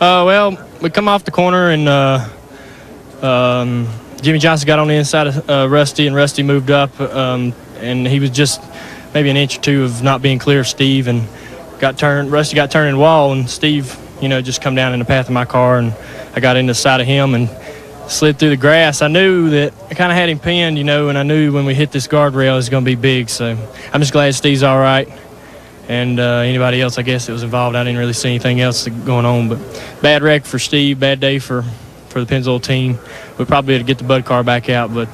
Well, we come off the corner, and Jimmy Johnson got on the inside of Rusty, and Rusty moved up, and he was just maybe an inch or two of not being clear of Steve, and Rusty got turned in the wall, and Steve, just come down in the path of my car, and I got into the side of him and slid through the grass. I knew that I kind of had him pinned, and I knew when we hit this guardrail it was going to be big, so I'm just glad Steve's all right. And anybody else, I guess, that was involved, I didn't really see anything else going on. But bad wreck for Steve, bad day for the Pennzoil team. We'll probably be able to get the Bud car back out, but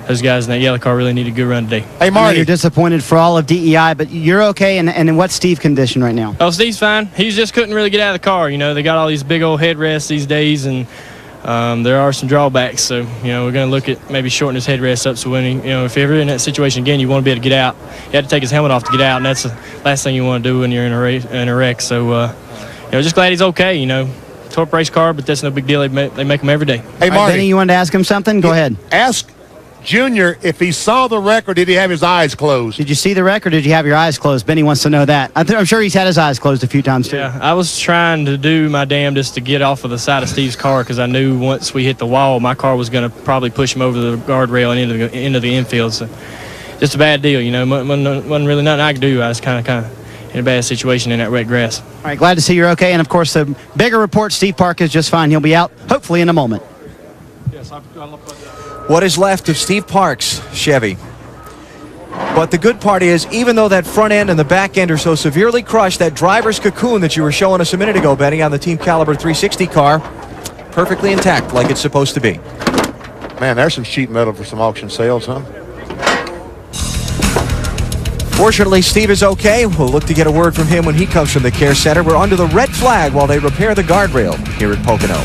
those guys in that yellow car really need a good run today. Hey, Marty. You're disappointed for all of DEI, but you're okay, and in what Steve condition right now? Oh, Steve's fine. He just couldn't really get out of the car. They got all these big old headrests these days, and there are some drawbacks. So, we're going to look at maybe shortening his headrest up so when if you're ever in that situation again, you want to be able to get out. You had to take his helmet off to get out, and that's the last thing you want to do when you're in a wreck. So, just glad he's okay. Torp race car, but that's no big deal. They make them every day. Hey, Marty. Right, Benny, you wanted to ask him something? Go ahead. Ask Junior if he saw the wreck or did he have his eyes closed? Did you see the wreck or did you have your eyes closed? Benny wants to know that. I'm sure he's had his eyes closed a few times, too. Yeah, I was trying to do my damnedest to get off of the side of Steve's car because I knew once we hit the wall, my car was going to probably push him over the guardrail and into the infield. So just a bad deal, wasn't really nothing I could do. I was kind of in a bad situation in that wet grass. All right, glad to see you're okay. And, of course, the bigger report, Steve Park is just fine. He'll be out, hopefully, in a moment. Yes, I'll look at that. What is left of Steve Park's Chevy. But the good part is, even though that front end and the back end are so severely crushed, that driver's cocoon that you were showing us a minute ago, Benny, on the Team Caliber 360 car, perfectly intact like it's supposed to be. Man, there's some sheet metal for some auction sales, huh? Fortunately, Steve is okay. We'll look to get a word from him when he comes from the care center. We're under the red flag while they repair the guardrail here at Pocono.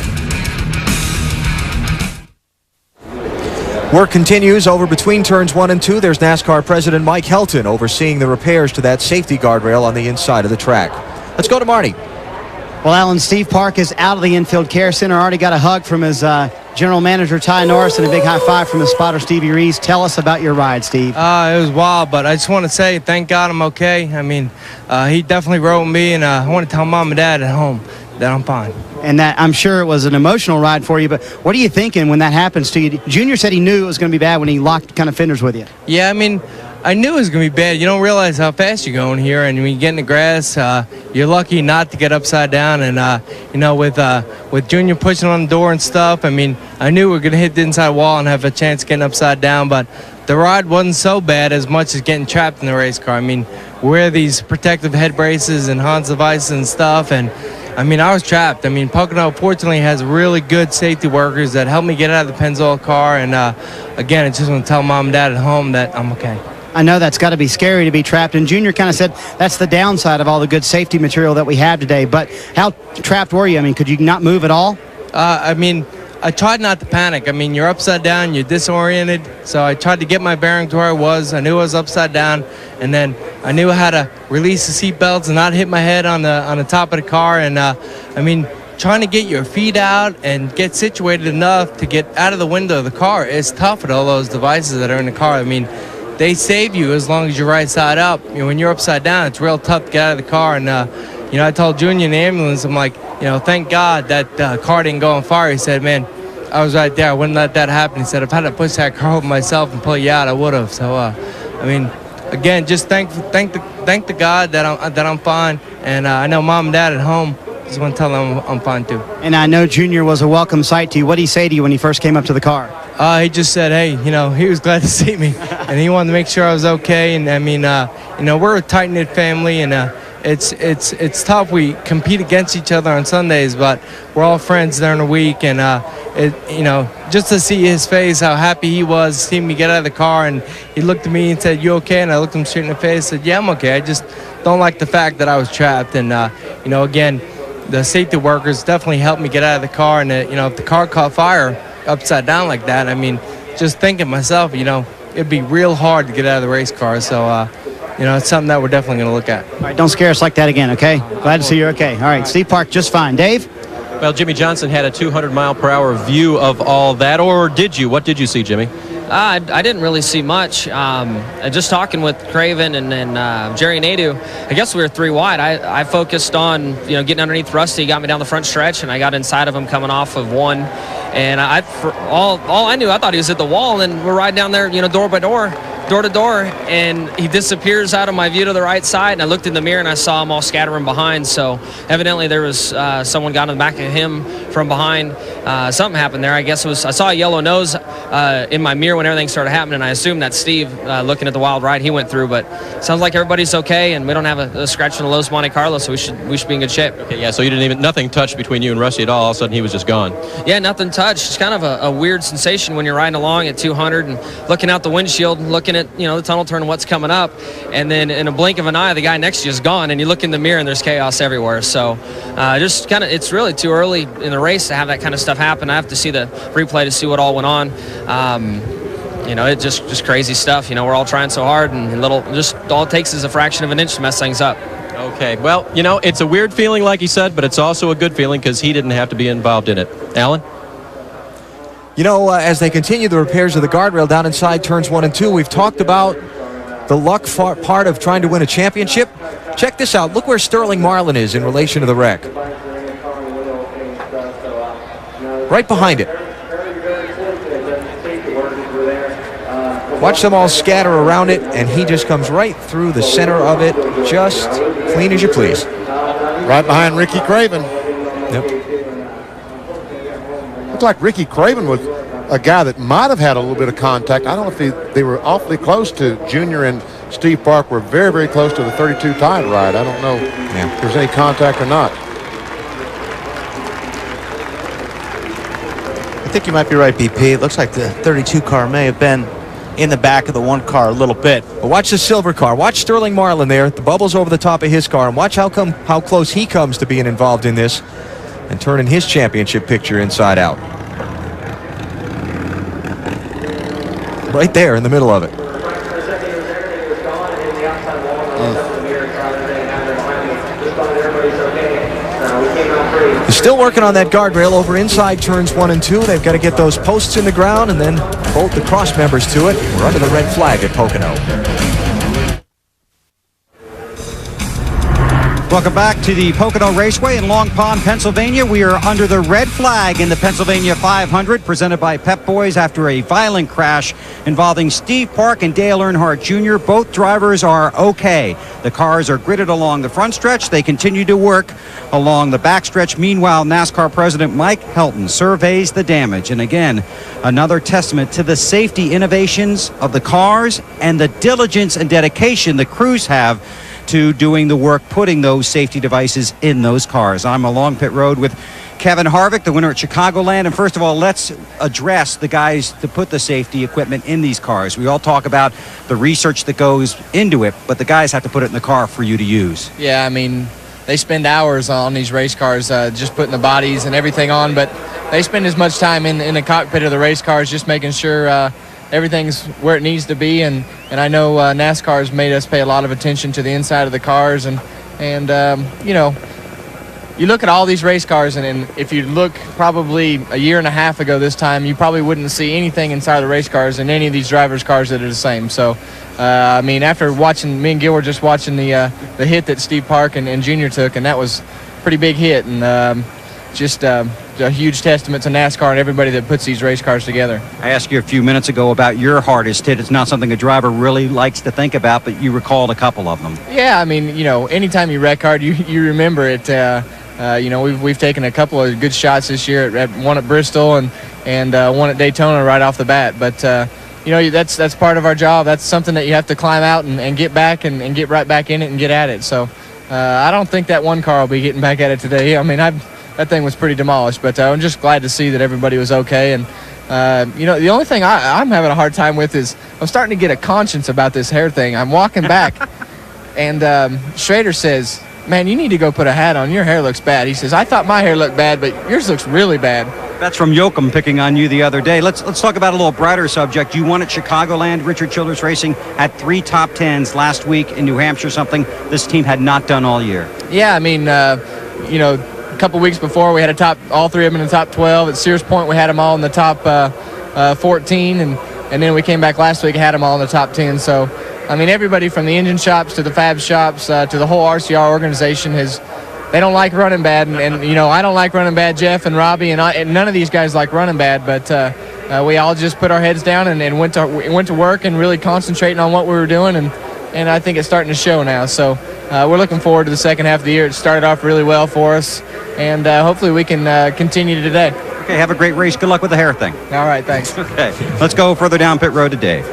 Work continues over between turns 1 and 2. There's NASCAR President Mike Helton overseeing the repairs to that safety guardrail on the inside of the track. Let's go to Marty. Well, Alan, Steve Park is out of the infield care center. Already got a hug from his general manager, Ty Norris, and a big high five from his spotter, Stevie Reese. Tell us about your ride, Steve. It was wild, but I just want to say thank God I'm okay. I mean, he definitely rode with me, and I want to tell Mom and Dad at home that I'm fine. And that I'm sure it was an emotional ride for you, but what are you thinking when that happens to you? Junior said he knew it was going to be bad when he locked kind of fenders with you. Yeah, I mean, I knew it was going to be bad. You don't realize how fast you're going here, and when you get in the grass, you're lucky not to get upside down. And, with Junior pushing on the door and stuff, I mean, I knew we were going to hit the inside wall and have a chance of getting upside down, but the ride wasn't so bad as much as getting trapped in the race car. I mean, we wear these protective head braces and Hans devices and stuff, and I mean, I was trapped. I mean, Pocono, fortunately, has really good safety workers that helped me get out of the Pennzoil car. And, again, I just want to tell Mom and Dad at home that I'm okay. I know that's got to be scary to be trapped. And Junior kind of said that's the downside of all the good safety material that we have today. But how trapped were you? I mean, could you not move at all? I mean, I tried not to panic. I mean, you're upside down, you're disoriented. So I tried to get my bearings where I was. I knew I was upside down. And then I knew how to release the seat belts and not hit my head on the top of the car. And, I mean, trying to get your feet out and get situated enough to get out of the window of the car is tough with all those devices that are in the car. I mean, they save you as long as you're right side up. When you're upside down, it's real tough to get out of the car. And, I told Junior in the ambulance, I'm like, thank God that car didn't go on fire. He said, man, I was right there. I wouldn't let that happen. He said, if I had to push that car over myself and pull you out, I would have. So, I mean, again, just thank the God that I'm fine. And I know Mom and Dad at home. Just want to tell them I'm fine, too. And I know Junior was a welcome sight to you. What did he say to you when he first came up to the car? He just said, hey, he was glad to see me. And he wanted to make sure I was okay. And, I mean, we're a tight-knit family, and it's tough. We compete against each other on Sundays, but we're all friends during the week. And, just to see his face, how happy he was, seeing me get out of the car, and he looked at me and said, you okay? And I looked him straight in the face and said, yeah, I'm okay. I just don't like the fact that I was trapped. And, again, the safety workers definitely helped me get out of the car. And, if the car caught fire upside down like that, I mean, just thinking myself, it'd be real hard to get out of the race car. So, it's something that we're definitely going to look at. All right, don't scare us like that again, okay? Glad to see you're okay. All right, Steve Park, just fine. Dave? Well, Jimmy Johnson had a 200-mile-per-hour view of all that, or did you? What did you see, Jimmy? I didn't really see much. Just talking with Craven and Jerry Nadeau, I guess we were 3 wide. I focused on getting underneath Rusty. He got me down the front stretch, and I got inside of him coming off of 1. And for all I knew, I thought he was at the wall, and we're riding down there, door by door to door, and he disappears out of my view to the right side, and I looked in the mirror and I saw him all scattering behind. So evidently there was someone got in the back of him from behind. Something happened there. I guess I saw a yellow nose in my mirror when everything started happening. I assumed that Steve, looking at the wild ride he went through, but sounds like everybody's okay, and we don't have a scratch in the Los Monte Carlo, so we should be in good shape. Okay, yeah, so you nothing touched between you and Rusty at all. All of a sudden he was just gone. Yeah, nothing touched. It's kind of a weird sensation when you're riding along at 200 and looking out the windshield, looking at the tunnel turn and what's coming up, and then in a blink of an eye the guy next to you is gone, and you look in the mirror and there's chaos everywhere. So just kind of, it's really too early in the race to have that kind of stuff happen. I have to see the replay to see what all went on. It just crazy stuff. We're all trying so hard, and all it takes is a fraction of an inch to mess things up. Okay, well, it's a weird feeling, like he said, but it's also a good feeling because he didn't have to be involved in it. Alan? As they continue the repairs of the guardrail down inside turns 1 and 2, we've talked about the luck part of trying to win a championship. Check this out. Look where Sterling Marlin is in relation to the wreck. Right behind it. Watch them all scatter around it, and he just comes right through the center of it, just clean as you please. Right behind Ricky Craven. Yep. Looked like Ricky Craven was a guy that might have had a little bit of contact. I don't know if they were awfully close to Junior, and Steve Park were very, very close to the 32 tide ride. I don't know if there's any contact or not. I think you might be right, BP. It looks like the 32 car may have been in the back of the 1 car a little bit. But watch the silver car. Watch Sterling Marlin there. The bubble's over the top of his car, and watch how close he comes to being involved in this and turning his championship picture inside out. Right there in the middle of it. They're still working on that guardrail over inside turns 1 and 2. They've got to get those posts in the ground and then bolt the cross members to it. We're under the red flag at Pocono. Welcome back to the Pocono Raceway in Long Pond, Pennsylvania. We are under the red flag in the Pennsylvania 500, presented by Pep Boys after a violent crash involving Steve Park and Dale Earnhardt Jr. Both drivers are okay. The cars are gridded along the front stretch. They continue to work along the back stretch. Meanwhile, NASCAR President Mike Helton surveys the damage. And again, another testament to the safety innovations of the cars and the diligence and dedication the crews have to doing the work, putting those safety devices in those cars. I'm along pit road with Kevin Harvick, the winner at Chicagoland. And first of all, let's address the guys that put the safety equipment in these cars. We all talk about the research that goes into it, but the guys have to put it in the car for you to use. Yeah, I mean, they spend hours on these race cars just putting the bodies and everything on, but they spend as much time in the cockpit of the race cars just making sure everything's where it needs to be, and I know NASCAR has made us pay a lot of attention to the inside of the cars, and you look at all these race cars, and if you look probably a year and a half ago this time, you probably wouldn't see anything inside of the race cars in any of these drivers' cars that are the same. So, I mean, after watching, me and Gil were just watching the hit that Steve Park and Junior took, and that was a pretty big hit, and just a huge testament to NASCAR and everybody that puts these race cars together. I asked you a few minutes ago about your hardest hit. It's not something a driver really likes to think about, but you recalled a couple of them. Yeah, I mean, anytime you wreck hard, you remember it. We've taken a couple of good shots this year, one at Bristol and one at Daytona right off the bat. But that's part of our job. That's something that you have to climb out and get back and get right back in it and get at it. So I don't think that one car will be getting back at it today. I mean, that thing was pretty demolished, but I'm just glad to see that everybody was okay. And the only thing I'm having a hard time with is I'm starting to get a conscience about this hair thing. I'm walking back, and Schrader says, "Man, you need to go put a hat on. Your hair looks bad." He says, "I thought my hair looked bad, but yours looks really bad." That's from Yoakum picking on you the other day. Let's talk about a little brighter subject. You won at Chicagoland. Richard Childress Racing had 3 top 10s last week in New Hampshire, something this team had not done all year. Yeah, I mean, a couple weeks before we had all 3 of them in the top 12. At Sears Point we had them all in the top 14, and then we came back last week and had them all in the top 10. So, I mean, everybody from the engine shops to the fab shops to the whole RCR organization they don't like running bad, and you know, I don't like running bad. Jeff and Robbie and none of these guys like running bad, but we all just put our heads down and went to work and really concentrating on what we were doing, and I think it's starting to show now. So we're looking forward to the second half of the year. It started off really well for us, and hopefully we can continue today. Okay, have a great race. Good luck with the hair thing. All right, thanks. Okay, let's go further down pit road to Dave.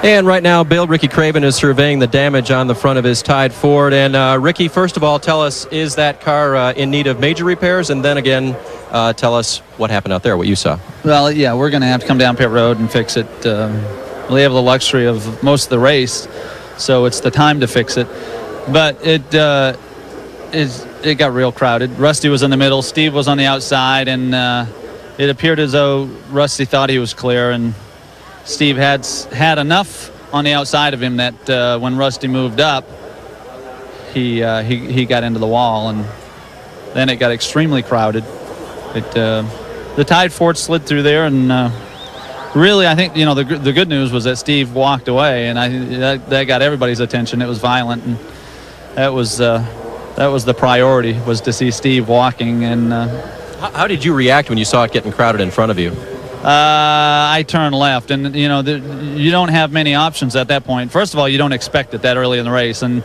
And right now, Ricky Craven is surveying the damage on the front of his Tide Ford. And Ricky, first of all, tell us, is that car in need of major repairs? And then again, tell us what happened out there, what you saw. Well, yeah, we're going to have to come down pit road and fix it. We have the luxury of most of the race, so it's the time to fix it. But it got real crowded. Rusty was in the middle, Steve was on the outside, and it appeared as though Rusty thought he was clear, and Steve had enough on the outside of him that when Rusty moved up, he got into the wall, and then it got extremely crowded. The Tide Ford slid through there, and really, I think, you know, the good news was that Steve walked away, and that got everybody's attention. It was violent, and that was the priority, was to see Steve walking. And how did you react when you saw it getting crowded in front of you? I turned left, and you know, you don't have many options at that point. First of all, you don't expect it that early in the race, and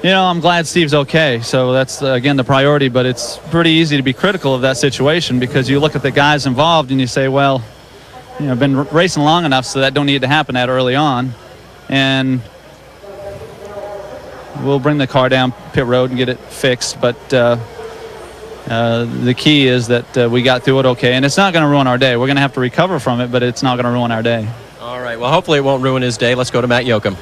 you know, I'm glad Steve's okay. So that's again the priority. But it's pretty easy to be critical of that situation, because you look at the guys involved and you say, well, you know, I've been racing long enough so that don't need to happen that early on, and we'll bring the car down pit road and get it fixed. But the key is that we got through it okay, and it's not going to ruin our day. We're going to have to recover from it, but it's not going to ruin our day. All right, well, hopefully it won't ruin his day. Let's go to Matt Yoakum.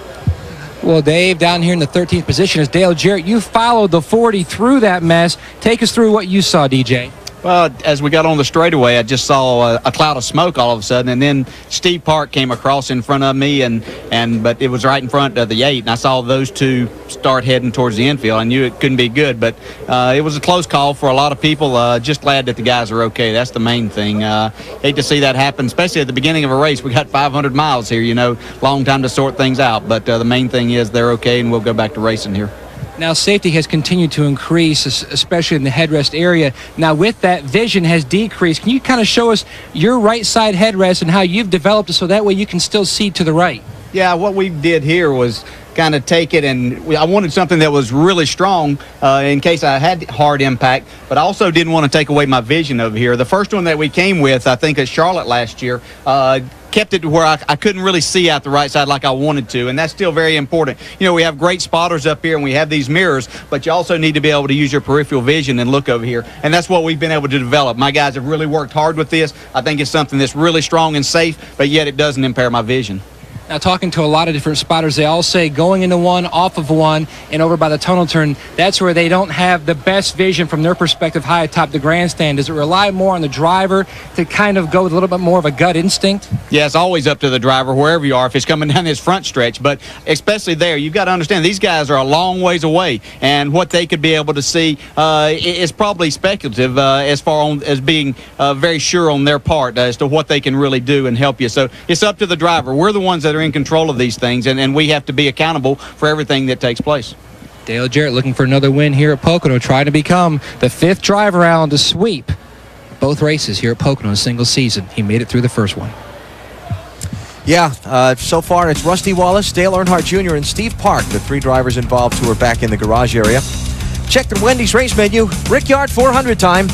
Well, Dave, down here in the 13th position is Dale Jarrett. You followed the 40 through that mess. Take us through what you saw, DJ. Well, as we got on the straightaway, I just saw a cloud of smoke all of a sudden, and then Steve Park came across in front of me, but it was right in front of the 8, and I saw those two start heading towards the infield. I knew it couldn't be good, but it was a close call for a lot of people. Just glad that the guys are okay. That's the main thing. Hate to see that happen, especially at the beginning of a race. We got 500 miles here, you know, long time to sort things out, but the main thing is they're okay, and we'll go back to racing here. Now, safety has continued to increase, especially in the headrest area. Now, with that, vision has decreased. Can you kind of show us your right side headrest and how you've developed it so that way you can still see to the right? Yeah, what we did here was kind of take it, and I wanted something that was really strong in case I had hard impact, but I also didn't want to take away my vision over here. The first one that we came with, I think at Charlotte last year, kept it to where I couldn't really see out the right side like I wanted to, and that's still very important. You know, we have great spotters up here and we have these mirrors, but you also need to be able to use your peripheral vision and look over here, and that's what we've been able to develop. My guys have really worked hard with this. I think it's something that's really strong and safe, but yet it doesn't impair my vision. Now, talking to a lot of different spotters, they all say going into one, off of one, and over by the tunnel turn, that's where they don't have the best vision from their perspective high atop the grandstand. Does it rely more on the driver to kind of go with a little bit more of a gut instinct? Yeah, it's always up to the driver, wherever you are, if it's coming down this front stretch. But especially there, you've got to understand these guys are a long ways away, and what they could be able to see is probably speculative as far as being very sure on their part as to what they can really do and help you. So it's up to the driver. We're the ones that are in control of these things, and we have to be accountable for everything that takes place. Dale Jarrett looking for another win here at Pocono, trying to become the 5th driver out to sweep both races here at Pocono in a single season. He made it through the first one. Yeah, so far it's Rusty Wallace, Dale Earnhardt Jr., and Steve Park, the 3 drivers involved who are back in the garage area. Check the Wendy's race menu. Brickyard 400 time.